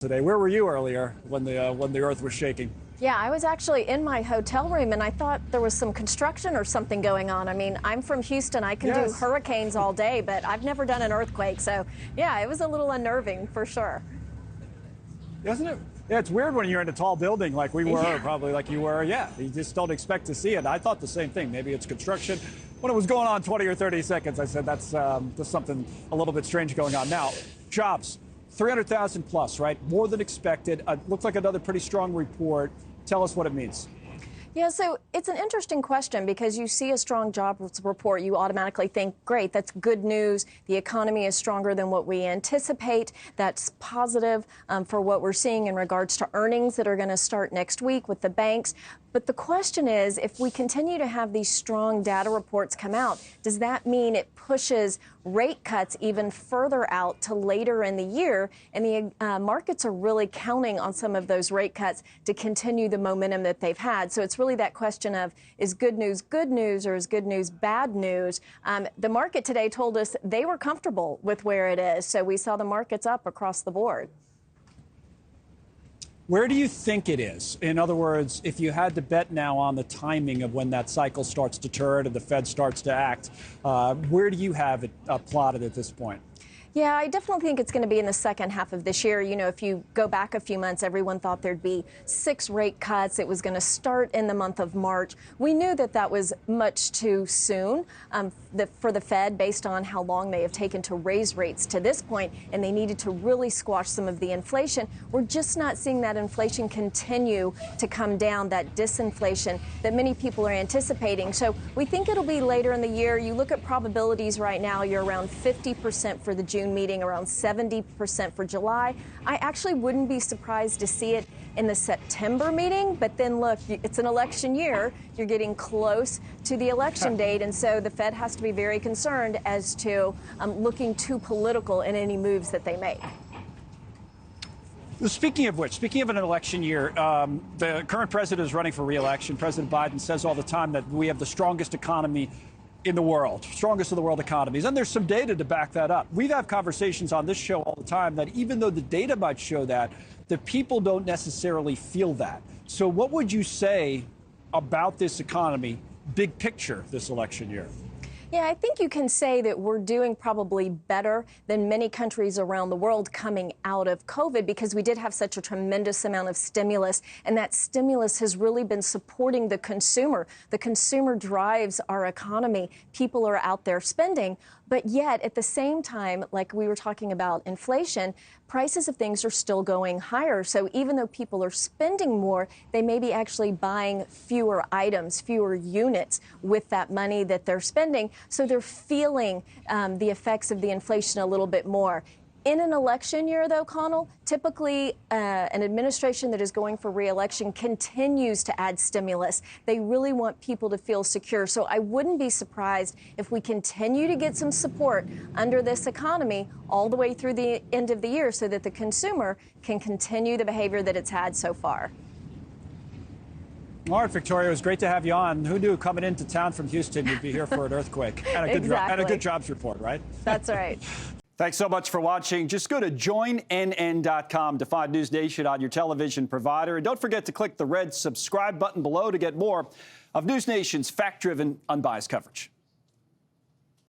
Today. Where were you earlier when the earth was shaking? Yeah, I was actually in my hotel room and I thought there was some construction or something going on. I mean, I'm from Houston. I can do hurricanes all day, but I've never done an earthquake. So, yeah, it was a little unnerving for sure. Isn't it? Yeah, it's weird when you're in a tall building like we were, probably like you were. Yeah, you just don't expect to see it. I thought the same thing. Maybe it's construction. When it was going on 20 or 30 seconds, I said that's something a little bit strange going on. Now, jobs. 300,000 plus, right? More than expected. Looks like another pretty strong report. Tell us what it means. Yeah, so it's an interesting question because you see a strong jobs report, you automatically think, great, that's good news. The economy is stronger than what we anticipate. That's positive for what we're seeing in regards to earnings that are going to start next week with the banks. But the question is, if we continue to have these strong data reports come out, does that mean it pushes rate cuts even further out to later in the year? And the markets are really counting on some of those rate cuts to continue the momentum that they've had. So it's really that question of, is good news or is good news bad news? The market today told us they were comfortable with where it is. So we saw the markets up across the board. Where do you think it is? In other words, if you had to bet now on the timing of when that cycle starts to turn and the Fed starts to act, where do you have it plotted at this point? Yeah, I definitely think it's going to be in the second half of this year. You know, if you go back a few months, everyone thought there'd be 6 rate cuts. It was going to start in the month of March. We knew that that was much too soon for the Fed based on how long they have taken to raise rates to this point, and they needed to really squash some of the inflation. We're just not seeing that inflation continue to come down, that disinflation that many people are anticipating. So we think it'll be later in the year. You look at probabilities right now, you're around 50% for the June meeting, around 70% for July. I actually wouldn't be surprised to see it in the September meeting, but then look, it's an election year. You're getting close to the election date, and so the Fed has to be very concerned as to looking too political in any moves that they make. Speaking of which, speaking of an election year, the current president is running for re-election. President Biden says all the time that we have the strongest economy in the world, strongest of the world economies. And there's some data to back that up. We've had conversations on this show all the time that even though the data might show that, the people don't necessarily feel that. So what would you say about this economy, big picture, this election year? Yeah, I think you can say that we're doing probably better than many countries around the world coming out of COVID because we did have such a tremendous amount of stimulus, and that stimulus has really been supporting the consumer. The consumer drives our economy. People are out there spending. But yet, at the same time, like we were talking about inflation, prices of things are still going higher. So even though people are spending more, they may be actually buying fewer items, fewer units with that money that they're spending. So they're feeling the effects of the inflation a little bit more. In an election year, though, Connell, typically an administration that is going for re-election continues to add stimulus. They really want people to feel secure. So I wouldn't be surprised if we continue to get some support under this economy all the way through the end of the year so that the consumer can continue the behavior that it's had so far. All right, Victoria, it was great to have you on. Who knew coming into town from Houston you'd be here for an earthquake and a good jobs report, right? That's right. Thanks so much for watching. Just go to joinnn.com to find NewsNation on your television provider. And don't forget to click the red subscribe button below to get more of NewsNation's fact-driven, unbiased coverage.